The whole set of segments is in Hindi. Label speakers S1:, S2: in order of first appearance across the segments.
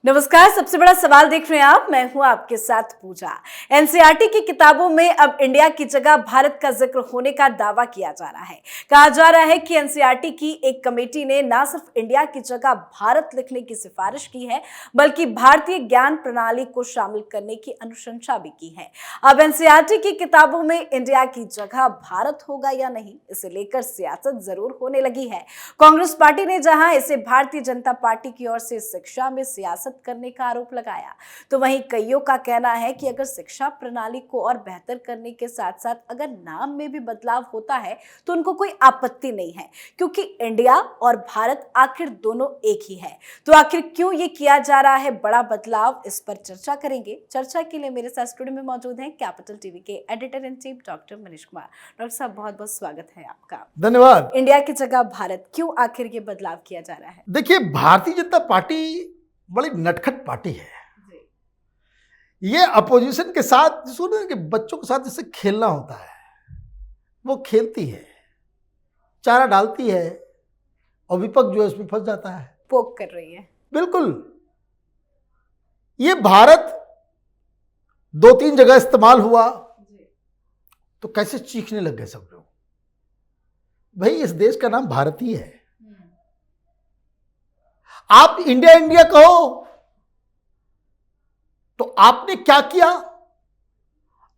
S1: नमस्कार। सबसे बड़ा सवाल देख रहे हैं आप, मैं हूं आपके साथ पूजा। एनसीईआरटी की किताबों में अब इंडिया की जगह भारत का जिक्र होने का दावा किया जा रहा है। कहा जा रहा है कि एनसीईआरटी की एक कमेटी ने न सिर्फ इंडिया की जगह भारत लिखने की सिफारिश की है, बल्कि भारतीय ज्ञान प्रणाली को शामिल करने की अनुशंसा भी की है। अब एनसीईआरटी की किताबों में इंडिया की जगह भारत होगा या नहीं, इसे लेकर सियासत जरूर होने लगी है। कांग्रेस पार्टी ने जहां इसे भारतीय जनता पार्टी की ओर से शिक्षा में सियासत करने का आरोप लगाया, तो वहीं कईयों का कहना है कि अगर शिक्षा प्रणाली को और बेहतर करने के साथ साथ अगर नाम में भी बदलाव होता है तो उनको कोई आपत्ति नहीं है, क्योंकि इंडिया और भारत आखिर दोनों एक ही है। तो आखिर क्यों ये किया जा रहा है बड़ा बदलाव, इस पर चर्चा करेंगे। चर्चा के लिए मेरे साथ स्टूडियो में मौजूद हैं कैपिटल टीवी के editor in chief doctor Manish Kumar. Doctor साहब, बहुत बहुत स्वागत है आपका।
S2: धन्यवाद।
S1: इंडिया की जगह भारत, क्यों आखिर ये बदलाव किया जा रहा है?
S2: देखिए, भारतीय जनता पार्टी बड़ी नटखट पार्टी है। ये अपोजिशन के साथ, सुनो कि बच्चों के साथ जैसे खेलना होता है, वो खेलती है, चारा डालती है और विपक्ष जो है उसमें फंस जाता है,
S1: पोक कर रही है। बिल्कुल।
S2: ये भारत दो तीन जगह इस्तेमाल हुआ तो कैसे चीखने लग गए सब लोग। भाई, इस देश का नाम भारत ही है। आप इंडिया इंडिया कहो तो आपने क्या किया?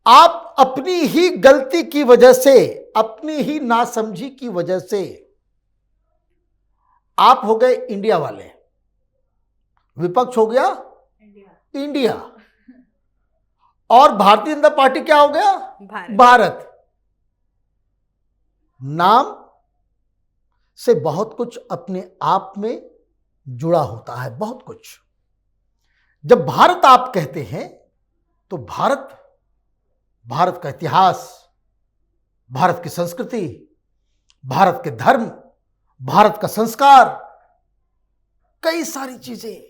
S2: आप अपनी ही गलती की वजह से, अपनी ही नासमझी की वजह से आप हो गए इंडिया वाले, विपक्ष हो गया इंडिया, और भारतीय जनता पार्टी क्या हो गया? भारत। नाम से बहुत कुछ अपने आप में जुड़ा होता है, बहुत कुछ। जब भारत आप कहते हैं तो भारत, भारत का इतिहास, भारत की संस्कृति, भारत के धर्म, भारत का संस्कार, कई सारी चीजें,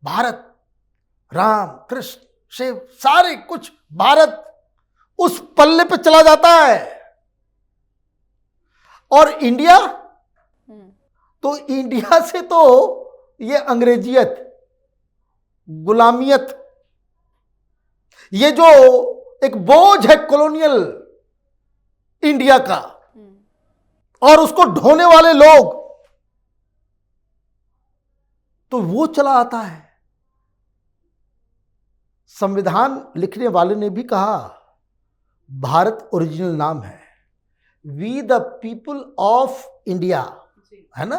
S2: भारत, राम कृष्ण शिव, सारे कुछ भारत उस पल्ले पे चला जाता है। और इंडिया, तो इंडिया से तो ये अंग्रेजियत, गुलामियत, ये जो एक बोझ है कॉलोनियल इंडिया का, और उसको ढोने वाले लोग, तो वो चला आता है। संविधान लिखने वाले ने भी कहा भारत ओरिजिनल नाम है, we the people of India, है ना,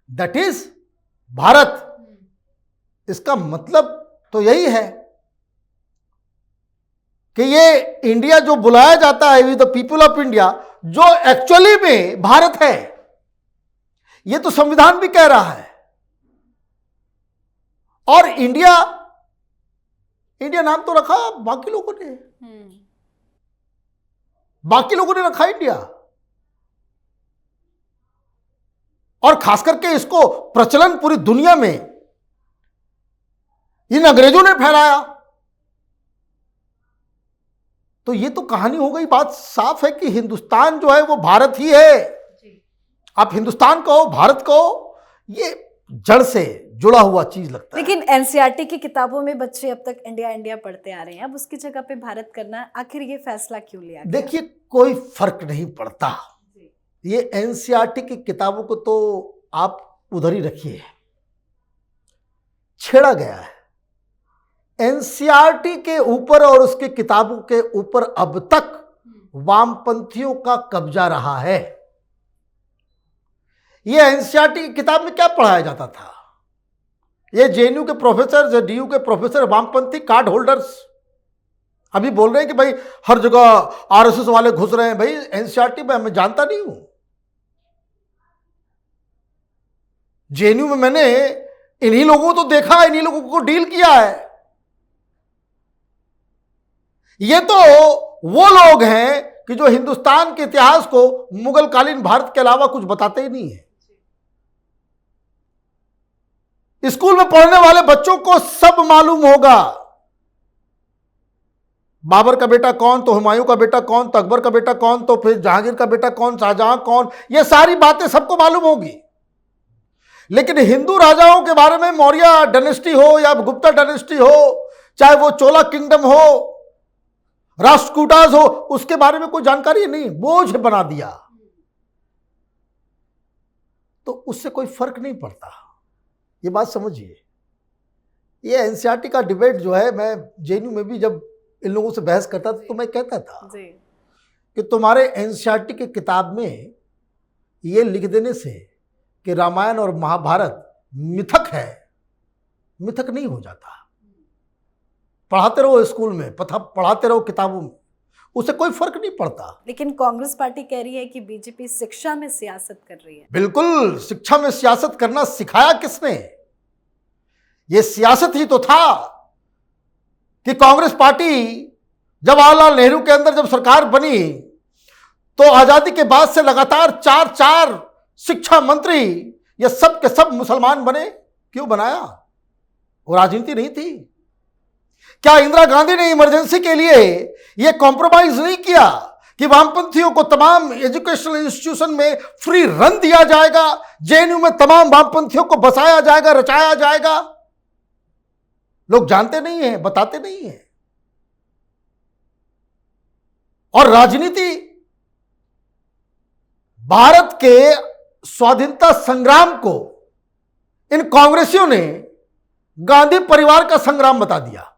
S2: दैट इज भारत। इसका मतलब तो यही है कि ये इंडिया जो बुलाया जाता है, we the people of India, जो एक्चुअली में भारत है, ये तो संविधान भी कह रहा है। और इंडिया, इंडिया नाम तो रखा बाकी लोगों ने, बाकी लोगों ने रखा इंडिया, और खास करके इसको प्रचलन पूरी दुनिया में इन अंग्रेजों ने फैलाया। तो ये तो कहानी हो गई। बात साफ है कि हिंदुस्तान जो है वो भारत ही है। आप हिंदुस्तान कहो, भारत कहो, ये जड़ से जुड़ा हुआ चीज लगता है।
S1: लेकिन एनसीईआरटी की किताबों में बच्चे अब तक इंडिया इंडिया पढ़ते आ रहे हैं, अब उसकी जगह पे भारत करना, आखिर ये फैसला क्यों लिया गया?
S2: देखिए, कोई फर्क नहीं पड़ता। ये एनसीईआरटी की किताबों को तो आप उधर ही रखिए, छेड़ा गया है। एनसीईआरटी के ऊपर और उसके किताबों के ऊपर अब तक वामपंथियों का कब्जा रहा है। ये एनसीईआरटी की किताब में क्या पढ़ाया जाता था? ये जेएनयू के प्रोफेसर, डीयू के प्रोफेसर, वामपंथी कार्ड होल्डर्स अभी बोल रहे हैं कि भाई हर जगह आरएसएस वाले घुस रहे हैं। भाई, एनसीईआरटी में मैं जानता नहीं हूं। जेएनयू में मैंने इन्हीं लोगों को तो देखा, इन्हीं लोगों को डील किया है। ये तो वो लोग हैं कि जो हिंदुस्तान के इतिहास को मुगल कालीन भारत के अलावा कुछ बताते ही नहीं है। स्कूल में पढ़ने वाले बच्चों को सब मालूम होगा, बाबर का बेटा कौन, तो हुमायूं का बेटा कौन, तो अकबर का बेटा कौन, तो फिर जहांगीर का बेटा कौन, शाहजहां कौन, ये सारी बातें सबको मालूम होगी। लेकिन हिंदू राजाओं के बारे में, मौर्य डायनेस्टी हो या गुप्ता डायनेस्टी हो, चाहे वो चोला किंगडम हो, राष्ट्रकूटास हो, उसके बारे में कोई जानकारी नहीं, बोझ बना दिया। तो उससे कोई फर्क नहीं पड़ता, ये बात समझिए। ये एनसीईआरटी का डिबेट जो है, मैं जेएनयू में भी जब इन लोगों से बहस करता था तो मैं कहता था कि तुम्हारे एनसीईआरटी की किताब में ये लिख देने से कि रामायण और महाभारत मिथक है, मिथक नहीं हो जाता। पढ़ाते रहो स्कूल में, पढ़ाते रहो किताबों में, उससे कोई फर्क नहीं पड़ता।
S1: लेकिन कांग्रेस पार्टी कह रही है कि बीजेपी शिक्षा में सियासत कर रही है।
S2: बिल्कुल, शिक्षा में सियासत करना सिखाया किसने? ये सियासत ही तो था कि कांग्रेस पार्टी जवाहरलाल नेहरू के अंदर जब सरकार बनी तो आजादी के बाद से लगातार चार शिक्षा मंत्री ये सब के सब मुसलमान बने। क्यों बनाया? वो राजनीति नहीं थी क्या? इंदिरा गांधी ने इमरजेंसी के लिए ये कॉम्प्रोमाइज नहीं किया कि वामपंथियों को तमाम एजुकेशनल इंस्टीट्यूशन में फ्री रन दिया जाएगा, जेएनयू में तमाम वामपंथियों को बसाया जाएगा, रचाया जाएगा? लोग जानते नहीं हैं, बताते नहीं हैं। और राजनीति, भारत के स्वाधीनता संग्राम को इन कांग्रेसियों ने गांधी परिवार का संग्राम बता दिया।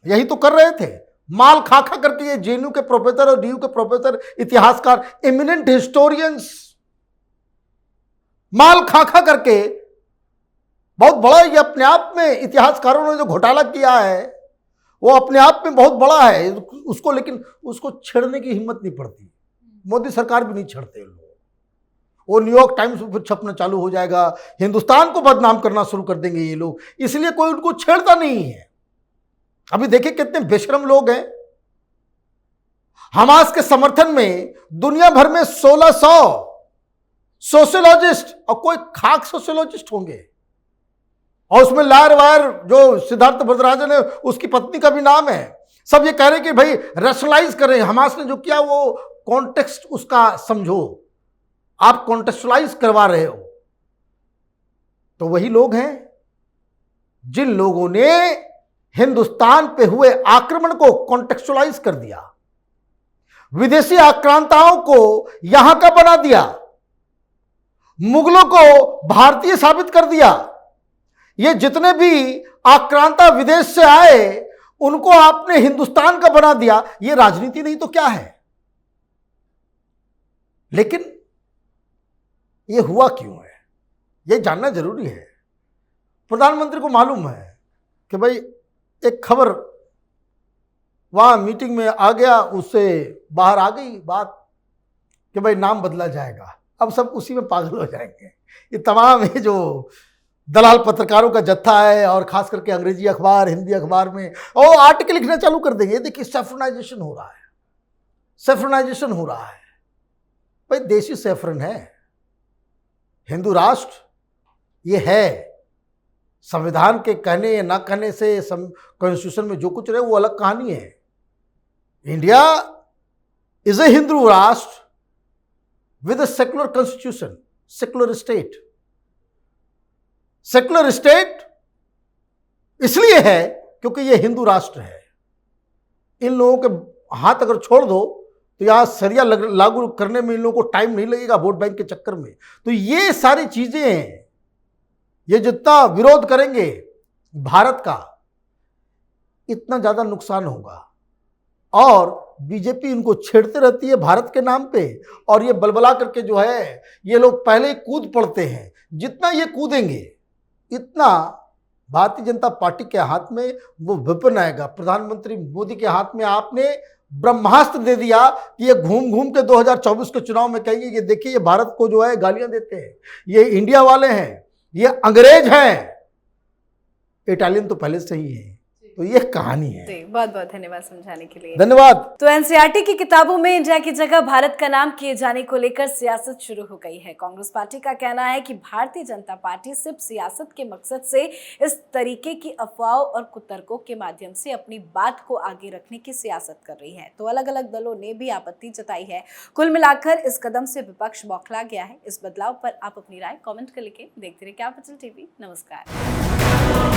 S2: यही तो कर रहे थे, माल खा खा करके ये जेएनयू के प्रोफेसर और डीयू के प्रोफेसर, इतिहासकार, एमिनेंट हिस्टोरियंस, माल खा खा करके बहुत बड़ा, ये अपने आप में इतिहासकारों ने जो घोटाला किया है वो अपने आप में बहुत बड़ा है उसको, लेकिन उसको छेड़ने की हिम्मत नहीं पड़ती। मोदी सरकार भी नहीं छेड़ते लोग। वो न्यूयॉर्क टाइम्स में छपना चालू हो जाएगा, हिंदुस्तान को बदनाम करना शुरू कर देंगे ये लोग, इसलिए कोई उनको छेड़ता नहीं है। अभी देखिए कितने बेशरम लोग हैं। हमास के समर्थन में दुनिया भर में 1600 सोशियोलॉजिस्ट, और कोई खाक सोशियोलॉजिस्ट होंगे, और उसमें लायर वायर जो सिद्धार्थ भरद्वाजन है उसकी पत्नी का भी नाम है। सब ये कह रहे हैं कि भाई रैशनलाइज करें, हमास ने जो किया वो कॉन्टेक्स्ट उसका समझो, आप कॉन्टेक्चुअलाइज करवा रहे हो। तो वही लोग हैं जिन लोगों ने हिंदुस्तान पे हुए आक्रमण को कॉन्टेक्चुअलाइज कर दिया, विदेशी आक्रांताओं को यहां का बना दिया, मुगलों को भारतीय साबित कर दिया। ये जितने भी आक्रांता विदेश से आए उनको आपने हिंदुस्तान का बना दिया। ये राजनीति नहीं तो क्या है? लेकिन ये हुआ क्यों है, ये जानना जरूरी है। प्रधानमंत्री को मालूम है कि भाई एक खबर वहां मीटिंग में आ गया, उससे बाहर आ गई बात कि भाई नाम बदला जाएगा, अब सब उसी में पागल हो जाएंगे। ये तमाम ये जो दलाल पत्रकारों का जत्था है, और खास करके अंग्रेजी अखबार, हिंदी अखबार में और आर्टिकल लिखना चालू कर देंगे। देखिए सैफ्रनाइजेशन हो रहा है, सैफ्रनाइजेशन हो रहा है। भाई देशी सैफरन है, हिंदू राष्ट्र ये है। संविधान के कहने या ना कहने से, कॉन्स्टिट्यूशन में जो कुछ रहे वो अलग कहानी है। इंडिया इज ए हिंदू राष्ट्र with a secular constitution, secular state. Secular state इसलिए है क्योंकि ये हिंदू राष्ट्र है। इन लोगों के हाथ अगर छोड़ दो तो यहां सरिया लागू करने में इन लोगों को टाइम नहीं लगेगा, वोट बैंक के चक्कर में। तो ये सारी चीजें हैं, ये जितना विरोध करेंगे भारत का इतना ज्यादा नुकसान होगा। और बीजेपी इनको छेड़ते रहती है भारत के नाम पे, और ये बलबला करके जो है ये लोग पहले ही कूद पड़ते हैं। जितना ये कूदेंगे इतना भारतीय जनता पार्टी के हाथ में वो विपन आएगा। प्रधानमंत्री मोदी के हाथ में आपने ब्रह्मास्त्र दे दिया कि ये घूम घूम के 2024 के चुनाव में कहेंगे कि देखिए ये भारत को जो है गालियां देते हैं, ये इंडिया वाले हैं, ये अंग्रेज हैं। इटालियन तो पहले से ही है, तो ये कहानी है।
S1: जी, बहुत बहुत धन्यवाद समझाने के लिए।
S2: धन्यवाद।
S1: तो एनसीईआरटी की किताबों में इंडिया की जगह भारत का नाम किए जाने को लेकर सियासत शुरू हो गई है। कांग्रेस पार्टी का कहना है कि भारतीय जनता पार्टी सिर्फ सियासत के मकसद से इस तरीके की अफवाहों और कुतर्कों के माध्यम से अपनी बात को आगे रखने की सियासत कर रही है। तो अलग अलग दलों ने भी आपत्ति जताई है। कुल मिलाकर इस कदम से विपक्ष बौखला गया है। इस बदलाव पर आप अपनी राय कमेंट कर लिखें। देखते रहिए कैपिटल टीवी। नमस्कार।